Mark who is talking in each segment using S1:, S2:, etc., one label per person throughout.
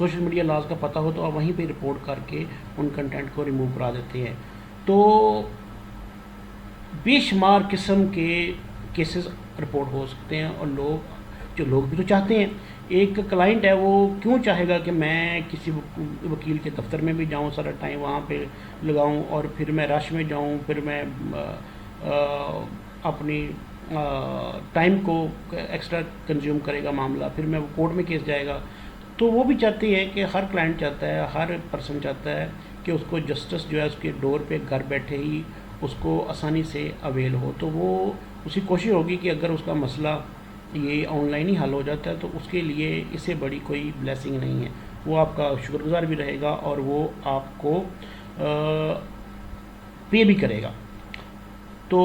S1: Social media laws کا پتہ ہو تو آپ وہیں پہ رپورٹ کر کے ان کنٹینٹ کو ریموو کرا دیتے ہیں. تو بے شمار قسم کے کیسز رپورٹ ہو سکتے ہیں، اور لوگ بھی تو چاہتے ہیں. ایک کلائنٹ ہے وہ کیوں چاہے گا کہ میں کسی وکیل کے دفتر میں بھی جاؤں، سارا ٹائم وہاں پہ لگاؤں، اور پھر میں رش میں جاؤں، پھر میں اپنی ٹائم کو ایکسٹرا کنزیوم کرے گا معاملہ، پھر میں وہ کورٹ میں کیس جائے گا. تو وہ بھی چاہتی ہے کہ ہر کلائنٹ چاہتا ہے، ہر پرسن چاہتا ہے کہ اس کو جسٹس جو ہے اس کے ڈور پہ گھر بیٹھے ہی اس کو آسانی سے اویل ہو. تو وہ اس کی کوشش ہوگی کہ اگر اس کا مسئلہ یہ آن لائن ہی حل ہو جاتا ہے تو اس کے لیے اس سے بڑی کوئی بلیسنگ نہیں ہے. وہ آپ کا شکر گزار بھی رہے گا اور وہ آپ کو پے بھی کرے گا. تو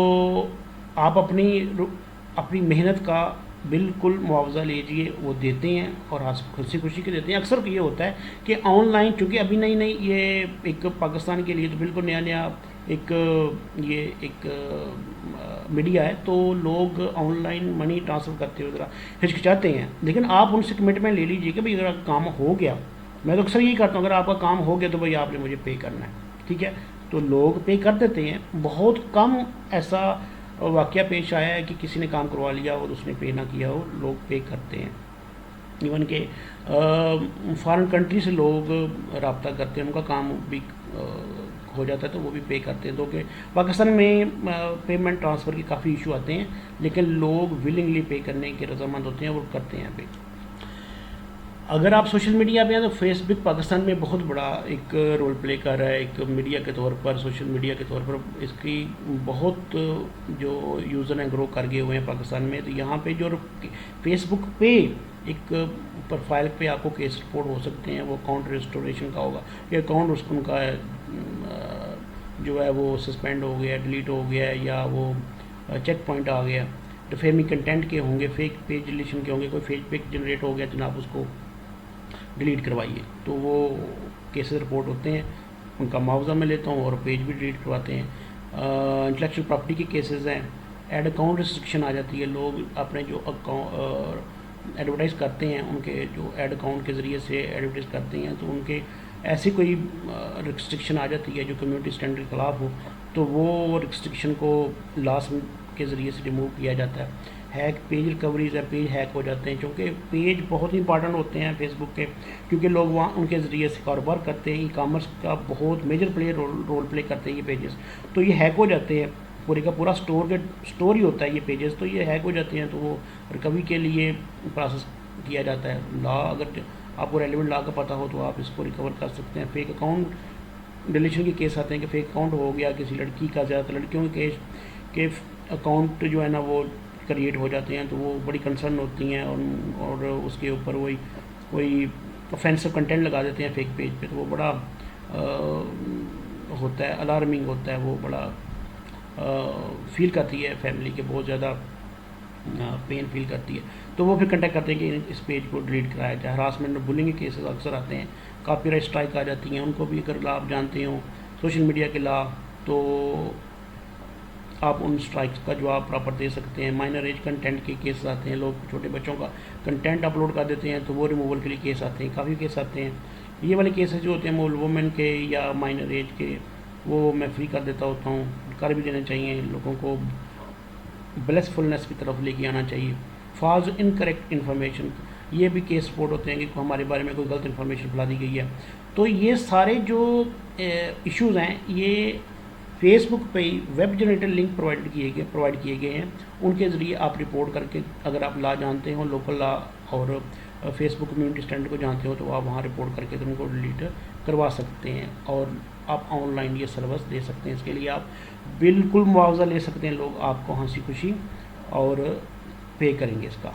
S1: آپ اپنی محنت کا بالکل معاوضہ لیجئے، وہ دیتے ہیں اور ہنسی خوشی کے دیتے ہیں. اکثر یہ ہوتا ہے کہ آن لائن چونکہ ابھی نئی یہ ایک پاکستان کے لیے تو بالکل نیا ایک میڈیا ہے، تو لوگ آن لائن منی ٹرانسفر کرتے ہوئے ذرا ہچکچاتے ہیں. لیکن آپ ان سے کمٹمنٹ لے لیجئے کہ بھائی اگر کام ہو گیا، میں تو اکثر یہی کرتا ہوں، اگر آپ کا کام ہو گیا تو بھائی آپ نے مجھے پے کرنا ہے، ٹھیک ہے. تو لوگ پے کر دیتے ہیں. بہت کم ایسا واقعہ پیش آیا ہے کہ کسی نے کام کروا لیا اور اس نے پے نہ کیا ہو. لوگ پے کرتے ہیں. ایون کہ فارن کنٹری سے لوگ رابطہ کرتے ہیں، ان کا کام بھی ہو جاتا ہے تو وہ بھی پے کرتے ہیں. تو کہ پاکستان میں پیمنٹ ٹرانسفر کے کافی ایشو آتے ہیں، لیکن لوگ ولنگلی پے کرنے کے رضامند ہوتے ہیں، وہ کرتے ہیں پے. اگر آپ سوشل میڈیا پہ ہیں تو فیس بک پاکستان میں بہت بڑا ایک رول پلے کر رہا ہے ایک میڈیا کے طور پر، سوشل میڈیا کے طور پر. اس کی بہت جو یوزر ہیں گرو کر گئے ہوئے ہیں پاکستان میں. تو یہاں پہ جو فیس بک پہ ایک پروفائل پہ آپ کو کیس رپورٹ ہو سکتے ہیں، وہ اکاؤنٹ ریسٹوریشن کا ہوگا کہ اکاؤنٹ ان کا جو ہے وہ سسپینڈ ہو گیا، ڈیلیٹ ہو گیا ہے، یا وہ چیک پوائنٹ آ گیا. ڈیفیمنگ کنٹینٹ کے ہوں گے، فیک پیج ڈیلیشن کے ہوں گے، کوئی فیک پیج جنریٹ ہو گیا جناب اس کو ڈیلیٹ کروائیے. تو وہ کیسز رپورٹ ہوتے ہیں، ان کا معاوضہ میں لیتا ہوں اور پیج بھی ڈیلیٹ کرواتے ہیں. انٹلیکچوئل پراپرٹی کے کیسز ہیں، ایڈ اکاؤنٹ ریسٹرکشن آ جاتی ہے. لوگ اپنے جو ایڈورٹائز کرتے ہیں، ان کے جو ایڈ اکاؤنٹ کے ذریعے سے ایڈورٹائز کرتے ہیں، تو ان کے ایسی کوئی ریسٹرکشن آ جاتی ہے جو کمیونٹی اسٹینڈرڈ کے خلاف ہو، تو وہ ریسٹرکشن کو لاس کے ذریعے سے ریموو کیا جاتا ہے. ہیک پیج ریکوریز ہے، پیج ہیک ہو جاتے ہیں، چونکہ پیج بہت امپارٹنٹ ہوتے ہیں فیس بک کے، کیونکہ لوگ وہاں ان کے ذریعے سے کاروبار کرتے ہیں. ای کامرس کا بہت میجر رول پلے کرتے ہیں یہ پیجز. تو یہ ہیک ہو جاتے ہیں، پورے کا پورا اسٹور ہی ہوتا ہے یہ پیجز. تو یہ ہیک ہو جاتے ہیں، تو وہ ریکوری کے لیے پروسیس کیا جاتا ہے. اگر آپ کو ریلیونٹ لا کا پتہ ہو تو آپ اس کو ریکور کر سکتے ہیں. فیک اکاؤنٹ ڈیلیشن کے کیس آتے ہیں کہ فیک اکاؤنٹ ہو گیا کسی لڑکی کا، زیادہ تر لڑکیوں کے کہ اکاؤنٹ جو ہے نا وہ کریٹ ہو جاتے ہیں، تو وہ بڑی کنسرن ہوتی ہیں اور اس کے اوپر وہی کوئی اوفینسو کنٹینٹ لگا دیتے ہیں فیک پیج پہ. تو وہ بڑا ہوتا ہے، الارمنگ ہوتا ہے، وہ بڑا فیل کرتی ہے فیملی کے، بہت زیادہ پین فیل کرتی ہے. تو وہ پھر کنٹیکٹ کرتے ہیں کہ اس پیج کو ڈیلیٹ کرایا جائے. ہراسمنٹ اور بلنگ کے کیسز اکثر آتے ہیں. کاپی رائٹ اسٹرائک آ جاتی ہیں، ان کو بھی اگر آپ جانتے ہوں سوشل میڈیا کے لا، تو آپ ان اسٹرائکس کا جواب پراپر دے سکتے ہیں. مائنر ایج کنٹینٹ کے کیسز آتے ہیں، لوگ چھوٹے بچوں کا کنٹینٹ اپلوڈ کر دیتے ہیں تو وہ ریموول کے لیے کیس آتے ہیں، کافی کیس آتے ہیں. یہ والے کیسز جو ہوتے ہیں وومن کے یا مائنر ایج کے، وہ میں فری کر دیتا ہوتا ہوں. کر بھی دینا چاہیے، لوگوں کو بلیس فلنس کی طرف لے کے آنا چاہیے. فالس انکریکٹ انفارمیشن، یہ بھی کیس رپورٹ ہوتے ہیں کہ ہمارے بارے میں کوئی غلط انفارمیشن پھیلا دی گئی ہے. تو یہ سارے جو ایشوز ہیں یہ فیس بک پہ ہی ویب جنریٹر لنک پرووائڈ کیے گئے ہیں. ان کے ذریعے آپ رپورٹ کر کے، اگر آپ لا جانتے ہو، لوکل لا اور فیس بک کمیونٹی اسٹینڈرڈ کو جانتے ہو، تو آپ وہاں رپورٹ کر کے ان کو ڈیلیٹ کروا سکتے ہیں اور آپ آن لائن یہ سروس دے سکتے ہیں. اس کے لیے آپ بالکل معاوضہ لے سکتے ہیں. لوگ آپ کو ہنسی خوشی اور پے کریں گے اس کا.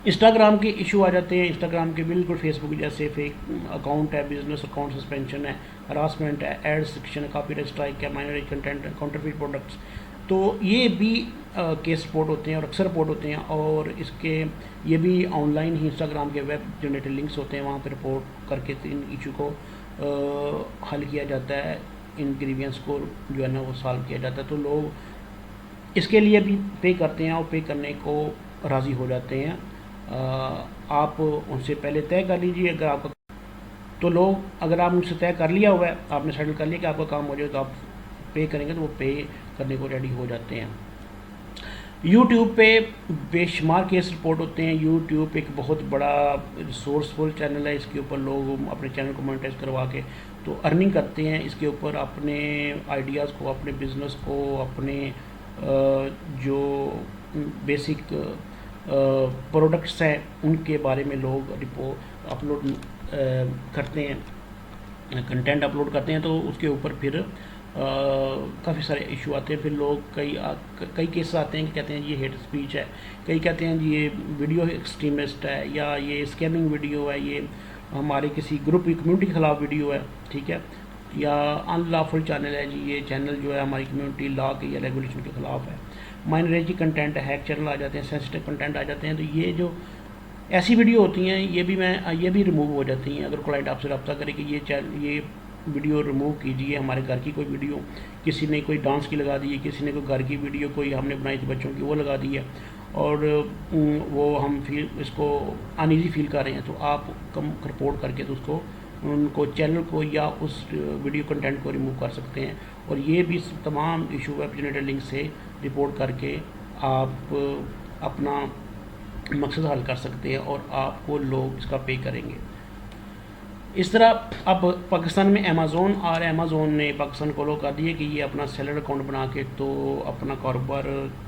S1: انسٹاگرام کے ایشو آ جاتے ہیں. انسٹاگرام کے بالکل فیس بک جیسے فیک اکاؤنٹ ہے، بزنس اکاؤنٹ سسپینشن ہے، ہراسمنٹ ہے، ایڈ سیکشن ہے، کاپی رائٹ اسٹرائک ہے، مائنر ایج کنٹینٹ ہے، کاؤنٹرفیٹ پروڈکٹس. تو یہ بھی کیس رپورٹ ہوتے ہیں اور اکثر رپورٹ ہوتے ہیں. اور اس کے یہ بھی آن لائن ہی انسٹاگرام کے ویب جنریٹر لنکس ہوتے ہیں، وہاں پہ رپورٹ کر کے ان ایشو کو حل کیا جاتا ہے. ان گریوینس کو جو ہے نا وہ سالو کیا جاتا ہے. تو لوگ اس کے لیے بھی پے کرتے ہیں اور پے کرنے کو راضی ہو جاتے ہیں. آپ ان سے پہلے طے کر لیجیے. اگر آپ تو لوگ اگر آپ ان سے طے کر لیا ہوا ہے, آپ نے سیٹل کر لیا کہ آپ کا کام ہو جائے, تو آپ پے کریں گے تو وہ پے کرنے کو ریڈی ہو جاتے ہیں. یوٹیوب پہ بے شمار کیس رپورٹ ہوتے ہیں. یوٹیوب ایک بہت بڑا ریسورسفل چینل ہے. اس کے اوپر لوگ اپنے چینل کو مونیٹائز کروا کے تو ارننگ کرتے ہیں. اس کے اوپر اپنے آئیڈیاز کو, اپنے بزنس کو, اپنے جو بیسک پروڈکٹس ہیں ان کے بارے میں لوگ رپورٹ اپلوڈ کرتے ہیں, کنٹینٹ اپلوڈ کرتے ہیں. تو اس کے اوپر پھر کافی سارے ایشو آتے ہیں. پھر لوگ کئی کیسز آتے ہیں کہ کہتے ہیں یہ ہیٹ اسپیچ ہے, کئی کہتے ہیں جی یہ ویڈیو ایکسٹریمسٹ ہے, یا یہ اسکیمنگ ویڈیو ہے, یہ ہمارے کسی گروپ کی کمیونٹی کے خلاف ویڈیو ہے, ٹھیک ہے, یا ان لافل چینل ہے, جی یہ چینل جو ہے ہماری کمیونٹی لا کے یا ریگولیشن کے خلاف ہے. مائنورٹی کنٹینٹ ہے, ہیک چینل آ جاتے ہیں, سینسٹیو کنٹینٹ آ جاتے ہیں. تو یہ جو ایسی ویڈیو ہوتی ہیں یہ بھی ریموو ہو جاتی ہیں. اگر کلائنٹ آپ سے رابطہ کرے کہ یہ ویڈیو ریموو کیجیے, ہمارے گھر کی کوئی ویڈیو, کسی نے کوئی ڈانس کی لگا دی ہے, کسی نے کوئی گھر کی ویڈیو کوئی ہم نے بنائی تھی بچوں کی وہ لگا دی ہے, اور وہ ہم اس کو ان ایزی فیل کر رہے ہیں, تو آپ رپورٹ کر کے تو اس کو ان کو چینل کو یا اس ویڈیو کنٹینٹ کو ریموو کر سکتے ہیں. اور یہ بھی تمام ایشو ویب جنریٹر لنک سے رپورٹ کر کے آپ اپنا مقصد حل کر سکتے ہیں, اور آپ کو لوگ اس کا پے کریں گے. اس طرح اب پاکستان میں امیزون نے پاکستان کو لو کر دیے کہ یہ اپنا سیلر اکاؤنٹ بنا کے تو اپنا کاروبار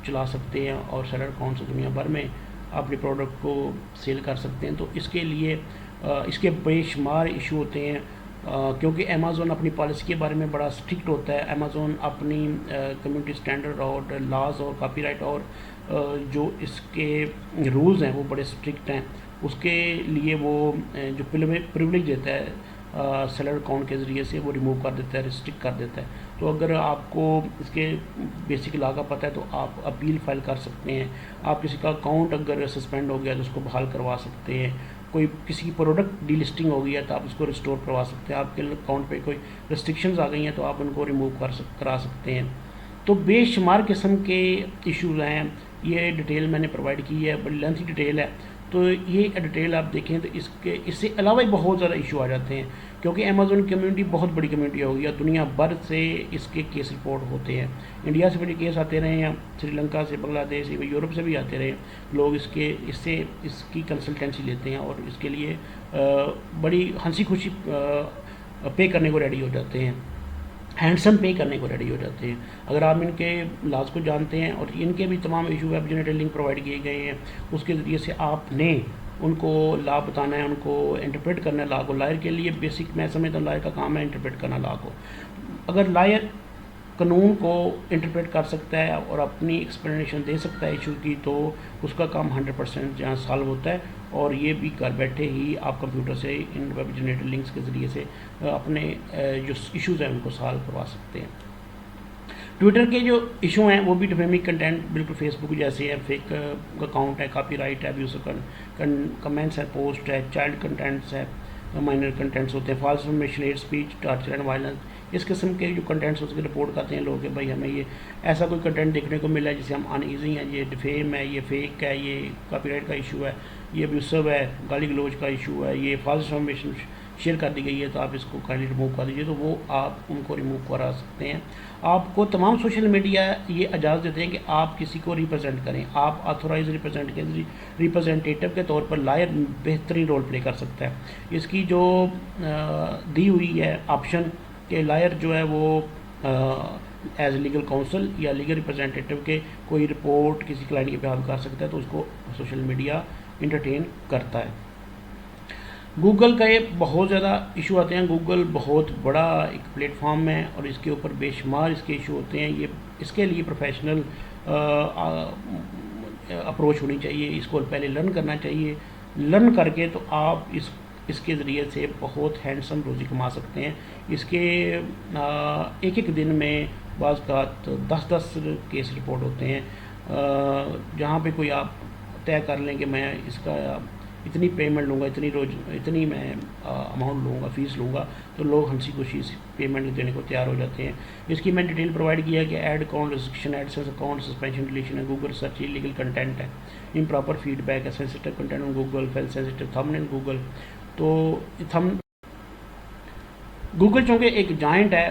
S1: چلا سکتے ہیں, اور سیلر اکاؤنٹ سے دنیا بھر میں اپنے پروڈکٹ کو سیل کر سکتے ہیں. تو اس کے لیے اس کے بے شمار ایشو ہوتے ہیں, کیونکہ امیزون اپنی پالیسی کے بارے میں بڑا اسٹرکٹ ہوتا ہے. امیزون اپنی کمیونٹی اسٹینڈرڈ اور لاز اور کاپی رائٹ اور جو اس کے رولز ہیں وہ بڑے اسٹرکٹ ہیں. اس کے لیے وہ جو پریولیج دیتا ہے سیلر اکاؤنٹ کے ذریعے سے وہ ریموو کر دیتا ہے, ریسٹرکٹ کر دیتا ہے. تو اگر آپ کو اس کے بیسک لا کا پتہ ہے تو آپ اپیل فائل کر سکتے ہیں. آپ کسی کا اکاؤنٹ اگر سسپینڈ ہو گیا تو اس کو بحال کروا سکتے ہیں. کوئی کسی کی پروڈکٹ ڈی لسٹنگ ہو گئی ہے تو آپ اس کو ریسٹور کروا سکتے ہیں. آپ کے اکاؤنٹ پہ کوئی ریسٹرکشنز آ گئی ہیں تو آپ ان کو ریموو کرا سکتے ہیں. تو بے شمار قسم کے ایشوز ہیں. یہ ڈیٹیل میں نے پرووائڈ کی ہے, بڑی لینتھی ڈیٹیل ہے. تو یہ ڈیٹیل آپ دیکھیں تو اس سے علاوہ بہت زیادہ ایشو آ جاتے ہیں, کیونکہ امیزون کمیونٹی بہت بڑی کمیونٹی ہو گئی ہے. دنیا بھر سے اس کے کیس رپورٹ ہوتے ہیں. انڈیا سے بڑے کیس آتے رہے ہیں, سری لنکا سے, بنگلہ دیش سے, یورپ سے بھی آتے رہے ہیں. لوگ اس کی کنسلٹنسی لیتے ہیں اور اس کے لیے بڑی ہنسی خوشی پے کرنے کو ریڈی ہو جاتے ہیں, ہینڈسم پے کرنے کو ریڈی ہو جاتے ہیں. اگر آپ ان کے لاز کو جانتے ہیں اور ان کے بھی تمام issue web generator link provide کیے گئے ہیں, اس کے ذریعے سے آپ نے ان کو لا بتانا ہے, ان کو انٹرپریٹ کرنا ہے لا کو. لائر کے لیے بیسک میں سمجھتا ہوں لائر کا کام ہے انٹرپریٹ کرنا لا کو. اگر لائر قانون کو انٹرپریٹ کر سکتا ہے اور اپنی ایکسپلینیشن دے سکتا ہے ایشو کی, تو اس کا کام 100% جہاں سالو ہوتا ہے. اور یہ بھی گھر بیٹھے ہی آپ کمپیوٹر سے ان ویب جنریٹر لنکس کے ذریعے سے اپنے جو ایشوز ہیں ان کو سالو کروا سکتے ہیں. ٹویٹر کے جو ایشو ہیں وہ بھی ڈیفیمنگ کنٹینٹ بالکل فیس بک جیسے ہے, فیک اکاؤنٹ ہے, کاپی رائٹ ہے, ابیوزو کمنٹس ہے, پوسٹ ہے, چائلڈ کنٹینٹس ہے, مائنر کنٹینٹس ہوتے ہیں, false information, hate speech, torture and violence. اس قسم کے جو کنٹینٹس ہوتے ہیں رپورٹ کرتے ہیں لوگ کہ بھائی ہمیں یہ ایسا کوئی کنٹینٹ دیکھنے کو ملا ہے جسے ہم ان ایزی ہیں, یہ ڈیفیم ہے, یہ فیک ہے, یہ کاپی رائٹ کا ایشو ہے, یہ ابیوسو ہے, گالی گلوچ کا ایشو ہے, یہ فالس انفارمیشن شیئر کر دی گئی ہے, تو آپ اس کو کائنڈلی ریموو کر دیجیے. تو وہ آپ ان کو ریموو کرا سکتے ہیں. آپ کو تمام سوشل میڈیا یہ اجازت دیتے ہیں کہ آپ کسی کو ریپرزینٹ کریں. آپ آتھورائز ریپرزینٹیٹیو کے طور پر لائر بہترین رول پلے کر سکتا ہے. اس کی جو دی ہوئی ہے آپشن کہ لائر جو ہے وہ ایز لیگل کاؤنسل یا لیگل ریپرزینٹیٹیو کے کوئی رپورٹ کسی کلائنٹ کے بہاف کر سکتا ہے, تو اس کو سوشل میڈیا انٹرٹین کرتا ہے. گوگل کا یہ بہت زیادہ ایشو آتے ہیں. گوگل بہت بڑا ایک پلیٹ فارم ہے اور اس کے اوپر بے شمار اس کے ایشو ہوتے ہیں. یہ اس کے لیے پروفیشنل اپروچ ہونی چاہیے. اس کو پہلے لرن کرنا چاہیے. لرن کر کے تو آپ اس کے ذریعے سے بہت ہینڈسم روزی کما سکتے ہیں. اس کے ایک دن میں بعض اوقات 10 کیس رپورٹ ہوتے ہیں, جہاں پہ کوئی آپ طے کر لیں کہ میں اس کا اتنی پیمنٹ لوں گا، اتنی میں اماؤنٹ لوں گا، فیس لوں گا، تو لوگ ہنسی خوشی پیمنٹ دینے کو تیار ہو جاتے ہیں۔ اس کی میں ڈیٹیل پرووائڈ کیا ہے کہ ad account restriction, AdSense account suspension, deletion ہے، گوگل سرچ لیگل کنٹینٹ ہے، امپراپر فیڈ بیک ہے، sensitive content on Google, fail sensitive thumbnail Google. تو گوگل چونکہ ایک جائنٹ ہے،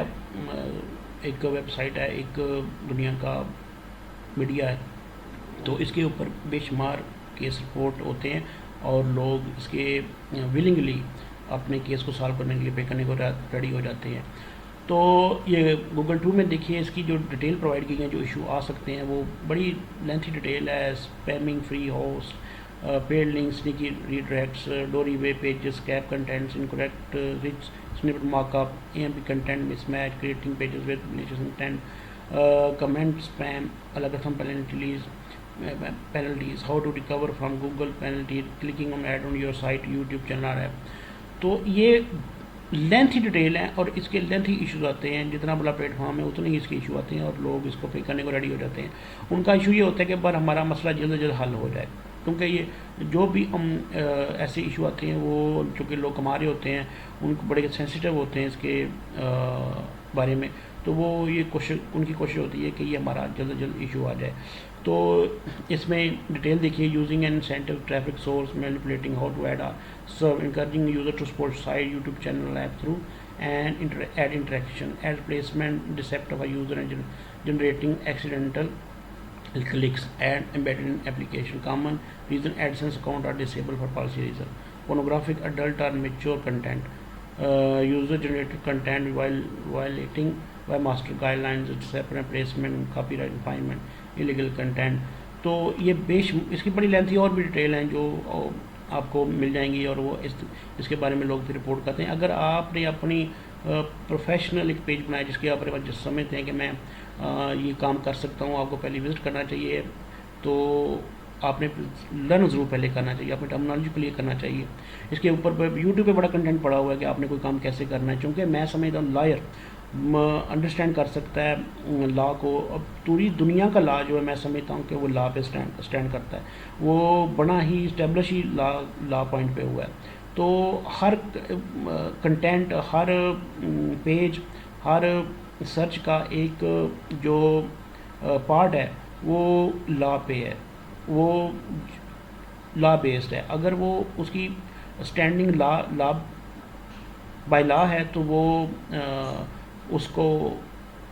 S1: ایک ویب سائٹ ہے، ایک دنیا کا میڈیا ہے، تو اس کے اوپر بے شمار کیس رپورٹ ہوتے ہیں اور لوگ اس کے ولنگلی اپنے کیس کو سالو کرنے کے لیے پے کرنے کو ریڈی ہو جاتے ہیں۔ تو یہ گوگل 2 میں دیکھیے اس کی جو ڈیٹیل پرووائڈ کی گئی ہیں، جو ایشو آ سکتے ہیں، وہ بڑی لینتھی ڈیٹیل ہے۔ Spamming, free host, paid links, sneaky redirects, doorway pages, keep contents, incorrect rich snippet markup, A M P content mismatch, creating pages with malicious intent, comment spam, algorithm penalties, how to recover from Google penalty, clicking on ad on your site, YouTube channel ہے۔ تو یہ lengthy detail ہیں اور اس کے lengthy issues آتے ہیں، جتنا بڑا پلیٹ فارم ہے اتنے ہی اس کے ایشو آتے ہیں اور لوگ اس کو پے کرنے کو ریڈی ہو جاتے ہیں۔ ان کا ایشو یہ ہوتا ہے کہ پر ہمارا مسئلہ جلد از جلد حل ہو جائے، کیونکہ یہ جو بھی ایسے ایشو آتے ہیں وہ چونکہ لوگ کما رہے ہوتے ہیں، ان کو بڑے سینسیٹیو ہوتے ہیں اس کے بارے میں، تو وہ یہ ان کی کوشش ہوتی ہے کہ یہ ہمارا جلد از جلد ایشو آ جائے۔ تو اس میں ڈیٹیل دیکھیے، using an incentive traffic source, manipulating how to ad serve, encouraging user to support site, YouTube channel app through and ad interaction, ad placement, deceit of a user and generating accidental clicks, and embedded in application. Common reason AdSense account are disabled for policy reason. Pornographic, adult or mature content, user generated content while violating master guidelines, separate placement, copyright infringement, illegal content. تو یہ اس کی بڑی lengthy اور بھی detail ہیں جو آپ کو مل جائیں گی، اور وہ اس کے بارے میں لوگ پھر رپورٹ کرتے ہیں۔ اگر آپ نے اپنی پروفیشنل ایک پیج بنایا جس کے آپ سمجھتے ہیں کہ میں یہ کام کر سکتا ہوں، آپ کو پہلے وزٹ کرنا چاہیے، تو آپ نے لرن ضرور پہلے کرنا چاہیے، اپنی ٹرمنالوجی کو کلیئر کرنا چاہیے۔ اس کے اوپر یوٹیوب پہ بڑا کنٹینٹ پڑا ہوا ہے کہ آپ نے کوئی کام کیسے کرنا ہے، چونکہ میں سمجھتا ہوں لائر انڈرسٹینڈ کر سکتا ہے لا کو۔ اب پوری دنیا کا لا جو ہے میں سمجھتا ہوں کہ وہ لا پہ اسٹینڈ کرتا ہے، وہ بڑا ہی اسٹیبلش ہی لا پوائنٹ پہ ہوا ہے۔ تو ہر کنٹینٹ، ہر پیج، ہر سرچ کا ایک جو پارٹ ہے وہ لا پہ ہے، وہ لا بیسڈ ہے۔ اگر وہ اس کی اسٹینڈنگ لا بائی لا ہے تو وہ اس کو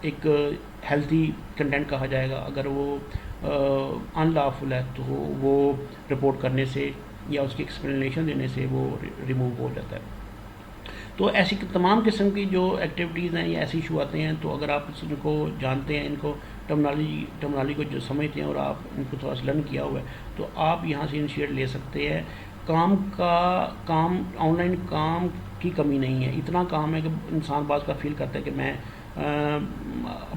S1: ایک ہیلتھی کنٹینٹ کہا جائے گا۔ اگر وہ ان لافل ہے تو وہ رپورٹ کرنے سے یا اس کی ایکسپلینیشن دینے سے وہ ریموو ہو جاتا ہے۔ تو ایسی تمام قسم کی جو ایکٹیویٹیز ہیں یا ایسے ایشو آتے ہیں، تو اگر آپ ان کو جانتے ہیں، ان کو ٹرمنالوجی کو جو سمجھتے ہیں اور آپ ان کو تھوڑا سا لرن کیا ہوا ہے، تو آپ یہاں سے انیشیٹ لے سکتے ہیں۔ کام آن لائن کام کی کمی نہیں ہے، اتنا کام ہے کہ انسان بعض کا فیل کرتا ہے کہ میں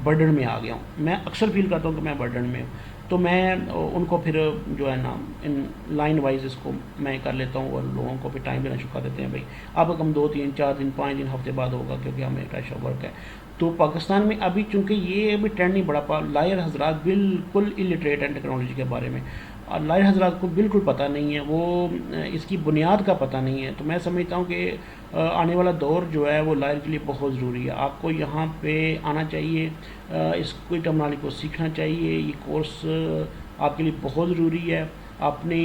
S1: برڈن میں آ گیا ہوں۔ میں اکثر فیل کرتا ہوں کہ میں برڈن میں ہوں، تو میں ان کو پھر جو ہے نا ان لائن وائز اس کو میں کر لیتا ہوں، اور لوگوں کو پھر ٹائم دینا شروع کر دیتے ہیں، بھائی آپ کا کم 2 3 4 دن 5 دن ہفتے بعد ہوگا، کیونکہ ہمیں رش آف ورک ہے۔ تو پاکستان میں ابھی چونکہ یہ ابھی ٹرینڈ نہیں بڑھا پا، لائر حضرات بالکل الٹریٹ ہیں ٹیکنالوجی کے بارے میں، اور لائر حضرات کو بالکل پتہ نہیں ہے، وہ اس کی بنیاد کا پتہ نہیں ہے۔ تو میں سمجھتا ہوں کہ آنے والا دور جو ہے وہ لائر کے لیے بہت ضروری ہے۔ آپ کو یہاں پہ آنا چاہیے، اس کوئی ٹرمنالوجی کو سیکھنا چاہیے، یہ کورس آپ کے لیے بہت ضروری ہے۔ اپنے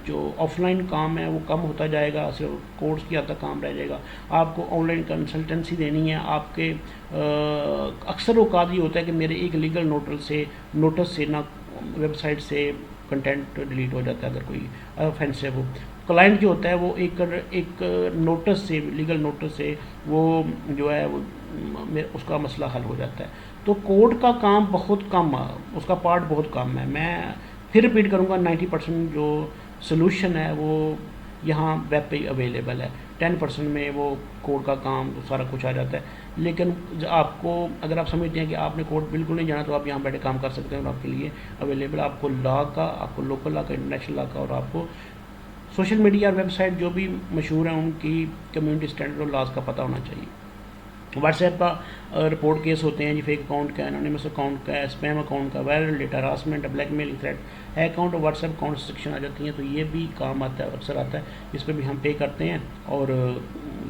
S1: جو آف لائن کام ہے وہ کم ہوتا جائے گا، صرف کورس کی حد تک کام رہ جائے گا۔ آپ کو آن لائن کنسلٹنسی دینی ہے، آپ کے اکثر اوقات یہ ہوتا ہے کہ میرے ایک لیگل نوٹس سے نہ ویب سائٹ سے کنٹینٹ ڈیلیٹ ہو جاتا ہے اگر کوئی آفینسو ہو۔ کلائنٹ جو ہوتا ہے وہ ایک نوٹس سے، لیگل نوٹس سے وہ جو ہے وہ اس کا مسئلہ حل ہو جاتا ہے۔ تو کوڈ کا کام بہت کم، اس کا پارٹ بہت کم ہے۔ میں پھر ریپیٹ کروں گا، 90% جو سلوشن ہے وہ یہاں ویب پہ اویلیبل ہے، 10% میں وہ کوڈ کا کام سارا کچھ آ جاتا ہے۔ لیکن آپ کو اگر آپ سمجھتے ہیں کہ آپ نے کوڈ بالکل نہیں جانا، تو آپ یہاں بیٹھے کام کر سکتے ہیں، اور آپ کے لیے اویلیبل آپ کو لا کا، آپ کو لوکل لا کا، انٹرنیشنل لا کا، اور آپ کو سوشل میڈیا اور ویب سائٹ جو بھی مشہور ہیں ان کی کمیونٹی اسٹینڈرڈ اور لاز کا پتہ ہونا چاہیے۔ واٹس ایپ کا رپورٹ کیس ہوتے ہیں جی، فیک اکاؤنٹ کا، انونیمس اکاؤنٹ کا، اسپیم اکاؤنٹ کا، وائرل ڈیٹا، ہراسمنٹ، بلیک میل، تھریٹ، ہیک اکاؤنٹ اور واٹس ایپ اکاؤنٹ سیکشن آ جاتی ہیں. تو یہ بھی کام آتا ہے، اکثر آتا ہے، اس پہ بھی ہم پے کرتے ہیں اور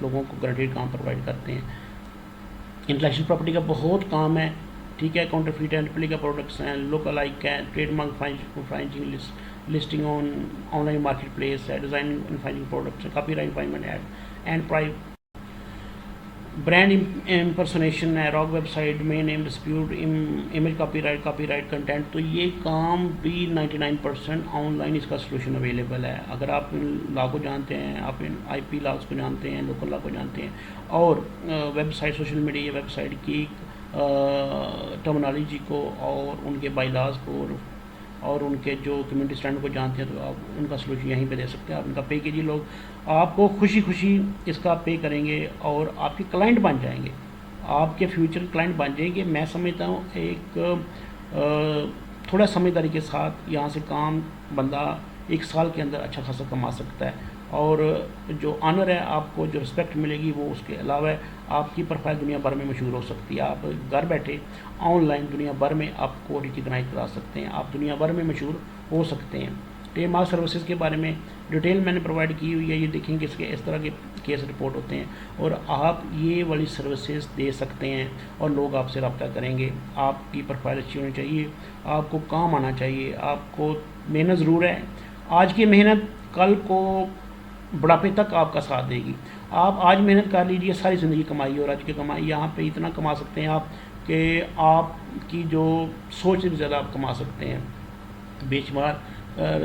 S1: لوگوں کو گارنٹیڈ کام پرووائڈ کرتے ہیں. انٹلیکچوئل پراپرٹی کا بہت کام ہے، ٹھیک ہے. Counterfeit and replica products ہیں، لوکل لائک ہے، trademark infringing listing online marketplace ہے، ڈیزائن انفرائنجنگ پروڈکٹس ہیں، copyright infringement ad and brand impersonation ہے، راک ویب سائٹ میں name dispute, image copyright content. تو یہ کام بھی 99% on line اس کا solution available ہے. اگر آپ لا کو جانتے ہیں، آپ آئی پی لاس کو جانتے ہیں، لوکل لا کو جانتے ہیں، اور website social media website کی ٹرمنالوجی کو اور ان کے بائی لاز کو اور ان کے جو کمیونٹی اسٹینڈ کو جانتے ہیں، تو آپ ان کا سلوشن یہیں پہ دے سکتے ہیں. آپ ان کا پے کیجیے، لوگ آپ کو خوشی خوشی اس کا پے کریں گے اور آپ کے کلائنٹ بن جائیں گے، آپ کے فیوچر کلائنٹ بن جائیں گے. میں سمجھتا ہوں ایک تھوڑا سمجھداری کے ساتھ یہاں سے کام بندہ 1 سال کے اندر اچھا خاصا کما سکتا ہے. اور جو آنر ہے، آپ کو جو رسپیکٹ ملے گی، وہ اس کے علاوہ آپ کی پروفائل دنیا بھر میں مشہور ہو سکتی ہے. آپ گھر بیٹھے آن لائن دنیا بھر میں آپ کو ریکگنائز کرا سکتے ہیں، آپ دنیا بھر میں مشہور ہو سکتے ہیں. ٹریم مارک سروسز کے بارے میں ڈیٹیل میں نے پرووائڈ کی ہوئی ہے، یہ دیکھیں کہ اس طرح کے کیس رپورٹ ہوتے ہیں اور آپ یہ والی سروسز دے سکتے ہیں اور لوگ آپ سے رابطہ کریں گے. آپ کی پروفائل اچھی ہونی چاہیے، آپ کو کام آنا چاہیے، آپ کو محنت ضرور ہے. آج کی محنت کل کو بڑھاپے تک آپ کا ساتھ دے گی. آپ آج محنت کر لیجیے، ساری زندگی کمائی، اور آج کی کمائی یہاں پہ اتنا کما سکتے ہیں آپ کہ آپ کی جو سوچ سے بھی زیادہ آپ کما سکتے ہیں. بے شمار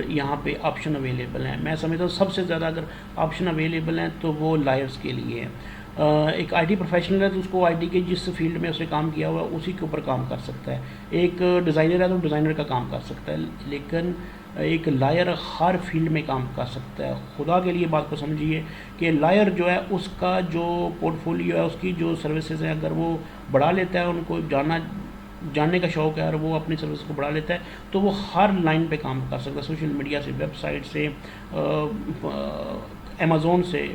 S1: یہاں پہ آپشن اویلیبل ہیں. میں سمجھتا ہوں سب سے زیادہ اگر آپشن اویلیبل ہیں تو وہ لائرس کے لیے ہیں. ایک آئی ٹی پروفیشنل ہے تو اس کو آئی ٹی کے جس فیلڈ میں اس نے کام کیا ہوا ہے اسی کے اوپر کام کر سکتا ہے. ایک ڈیزائنر ہے تو ڈیزائنر کا کام کر سکتا ہے، لیکن ایک لائر ہر فیلڈ میں کام کر سکتا ہے. خدا کے لیے بات کو سمجھیے کہ لائر جو ہے اس کا جو پورٹ فولیو ہے، اس کی جو سروسز ہیں، اگر وہ بڑھا لیتا ہے، ان کو جاننے کا شوق ہے اور وہ اپنی سروس کو بڑھا لیتا ہے، تو وہ ہر لائن پہ کام کر سکتا ہے. سوشل میڈیا سے، ویب سائٹ سے، امیزون سے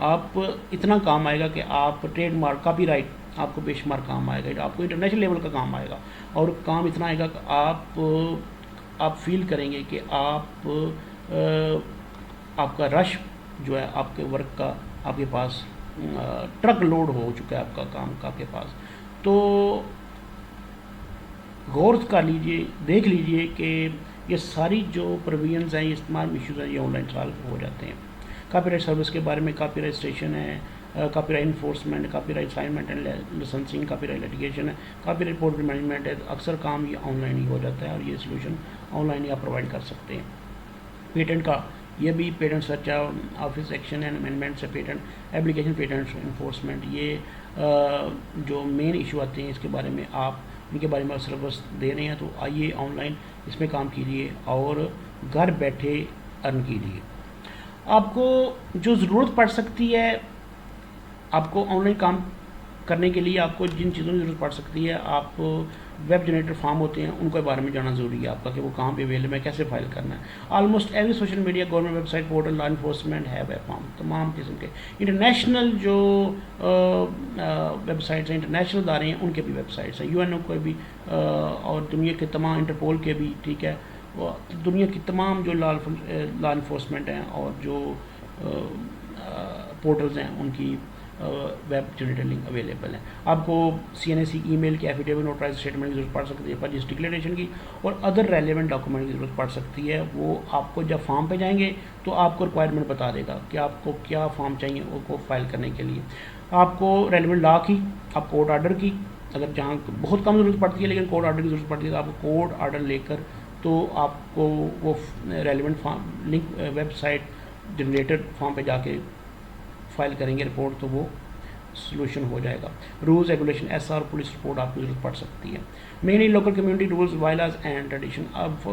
S1: آپ اتنا کام آئے گا کہ آپ ٹریڈ مارک، کاپی رائٹ آپ کو بے شمار کام آئے گا، آپ کو انٹرنیشنل لیول کا کام آئے گا. اور کام اتنا آئے گا کہ آپ فیل کریں گے کہ آپ کا رش جو ہے آپ کے ورک کا آپ کے پاس ٹرک لوڈ ہو چکا ہے، آپ کا کام کا آپ کے پاس. تو غور کر لیجئے، دیکھ لیجئے کہ یہ ساری جو پروویژنز ہیں، یہ استعمال ایشوز ہیں، یہ آن لائن سالو ہو جاتے ہیں. کاپی رائٹ سروس کے بارے میں کاپی رائٹ اسٹیشن ہے، copyright enforcement, copyright assignment and licensing, copyright litigation ہے، کاپی رائٹ پورٹل مینجمنٹ ہے. اکثر کام یہ آن لائن ہی ہو جاتا ہے اور یہ سلوشن آن لائن ہی آپ پرووائڈ کر سکتے ہیں. پیٹنٹ کا یہ بھی patent search office action and amendment سے پیٹنٹ ایپلیکیشن، پیٹنٹ انفورسمنٹ، یہ جو مین ایشو آتے ہیں اس کے بارے میں آپ ان کے بارے میں سلیبس دے رہے ہیں. تو آئیے آن لائن اس میں کام کیجیے اور گھر بیٹھے ارن کیجیے. آپ کو جو ضرورت پڑ سکتی ہے، آپ کو آن لائن کام کرنے کے لیے آپ کو جن چیزوں کی ضرورت پڑ سکتی ہے، آپ ویب جنریٹر فارم ہوتے ہیں ان کے بارے میں جاننا ضروری ہے آپ کا، کہ وہ کہاں پہ اویلیبل ہے، کیسے فائل کرنا ہے. Almost every social media, government website, portal, law enforcement ہے ویب فارم، تمام قسم کے. انٹرنیشنل جو ویب سائٹس ہیں، انٹرنیشنل ادارے ہیں، ان کے بھی ویب سائٹس ہیں، UN کے بھی اور دنیا کے تمام انٹرپول کے بھی، ٹھیک ہے. دنیا کی تمام جو لا انفورسمنٹ ہیں اور جو پورٹلز ہیں ان کی ویب جنریٹر لنک اویلیبل ہیں. آپ کو CNAC ای میل کی ایفیڈیوٹ نوٹرائز اسٹیٹمنٹ کی ضرورت پڑ سکتی ہے، پرچیز ڈکلیریشن کی اور ادر ریلیونٹ ڈاکومنٹ کی ضرورت پڑ سکتی ہے. وہ آپ کو جب فارم پہ جائیں گے تو آپ کو ریکوائرمنٹ بتا دے گا کہ آپ کو کیا فارم چاہیے وہ کو فائل کرنے کے لیے. آپ کو ریلیونٹ لا کی، آپ کورٹ آرڈر کی، اگر جہاں بہت کم ضرورت پڑتی ہے لیکن کورٹ آرڈر کی ضرورت پڑتی ہے تو آپ کو کورٹ آرڈر لے کر تو آپ کو وہ relevant form link website generator form پہ جا کے فائل کریں گے رپورٹ، تو وہ سلوشن ہو جائے گا. Rules regulation, SR، police report آپ کی ضرورت پڑ سکتی ہے. Mainly local community rules, bylaws and tradition. اب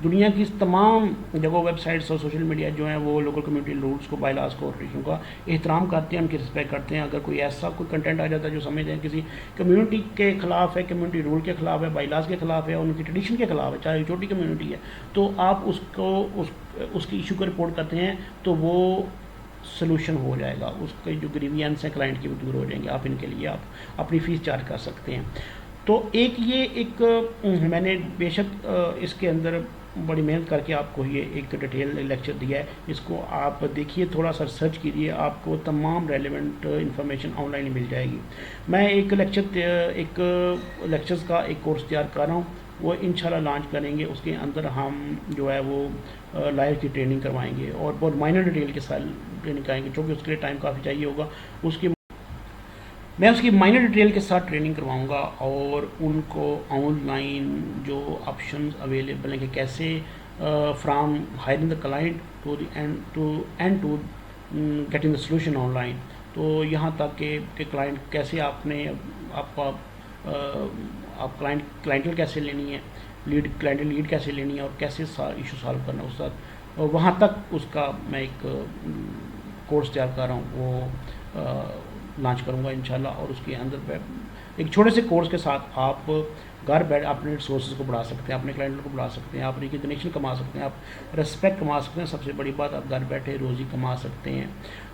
S1: دنیا کی تمام جگہوں ویب سائٹس اور سوشل میڈیا جو ہیں وہ لوکل کمیونٹی رولز کو، وائلاز کو اور ٹریڈیشن کا احترام کرتے ہیں، ان کی رسپیکٹ کرتے ہیں. اگر کوئی ایسا کوئی کنٹینٹ آ جاتا ہے جو سمجھتے ہیں کسی کمیونٹی کے خلاف ہے، کمیونٹی رول کے خلاف ہے، وائلاز کے خلاف ہے، ان کی ٹریڈیشن کے خلاف ہے، چاہے چھوٹی کمیونٹی ہے، تو آپ اس کی ایشو کو رپورٹ کرتے ہیں تو وہ سلوشن ہو جائے گا، اس کے جو گریوینس ہیں کلائنٹ کی وہ دور ہو جائیں گے، آپ ان کے لیے آپ اپنی فیس چارج کر سکتے ہیں۔ تو ایک میں نے بے شک اس کے اندر بڑی محنت کر کے آپ کو یہ ایک ڈیٹیل لیکچر دیا ہے، اس کو آپ دیکھیے، تھوڑا سا سرچ کیجیے، آپ کو تمام ریلیونٹ انفارمیشن آن لائن مل جائے گی۔ میں ایک لیکچرز کا ایک کورس تیار کر رہا ہوں، وہ انشاءاللہ لانچ کریں گے، اس کے اندر ہم جو ہے وہ لائر کی ٹریننگ کروائیں گے اور بہت مائنر ڈیٹیل کے ساتھ ٹریننگ کرائیں گے، چونکہ اس کے لیے ٹائم کافی چاہیے ہوگا، میں اس کی مائنر ڈیٹیل کے ساتھ ٹریننگ کرواؤں گا، اور ان کو آن لائن جو آپشنز اویلیبل ہیں کہ کیسے from hiring the client to the end to getting the solution online, تو یہاں تک کہ کلائنٹ کیسے آپ کلائنٹل کیسے لینی ہے، کلائنٹل لیڈ کیسے لینی ہے، اور کیسے ایشو سالو کرنا ہے اس ساتھ، وہاں تک اس کا میں ایک کورس تیار کر رہا ہوں، وہ لانچ کروں گا انشاءاللہ، اور اس کے اندر ایک چھوٹے سے کورس کے ساتھ آپ گھر بیٹھ اپنے ریسورسز کو بڑھا سکتے ہیں، اپنے کلائنٹوں کو بڑھا سکتے ہیں، آپ ریکگنیشن کما سکتے ہیں، آپ ریسپیکٹ کما سکتے ہیں، سب سے بڑی بات آپ گھر بیٹھے روزی کما سکتے ہیں۔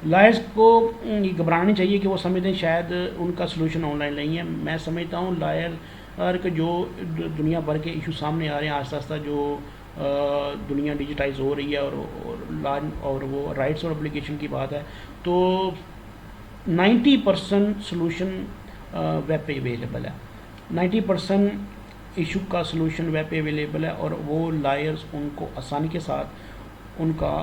S1: لائرز کو یہ گھبرانا نہیں چاہیے کہ وہ سمجھتے ہیں شاید ان کا سلوشن آن لائن نہیں ہے، میں سمجھتا ہوں لائر کے جو دنیا بھر کے ایشو سامنے آ رہے ہیں آہستہ آہستہ، جو دنیا ڈیجیٹائز ہو رہی ہے اور وہ رائٹس اور اپلیکیشن کی بات ہے، تو 90% سلوشن ویب پہ اویلیبل ہے، 90% ایشو کا سلوشن ویب پہ اویلیبل ہے، اور وہ لائرز ان کو آسانی کے ساتھ ان کا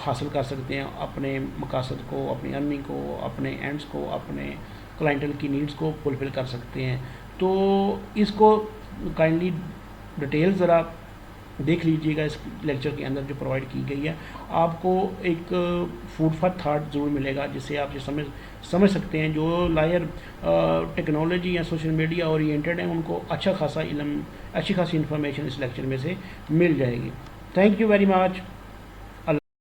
S1: حاصل کر سکتے ہیں، اپنے مقاصد کو، اپنی ارننگ کو، اپنے اینڈس کو، اپنے کلائنٹل کی نیڈز کو فلفل کر سکتے ہیں۔ تو اس کو کائنڈلی ڈیٹیل ذرا دیکھ لیجیے گا، اس لیکچر کے اندر جو پرووائڈ کی گئی ہے، آپ کو ایک فوڈ فار تھاٹ ضرور ملے گا، جس سے آپ یہ سمجھ سکتے ہیں جو لائر ٹیکنالوجی یا سوشل میڈیا اورینٹیڈ ہیں، ان کو اچھا خاصا علم، اچھی خاصی انفارمیشن اس لیکچر میں سے مل جائے گی۔ Thank you very much.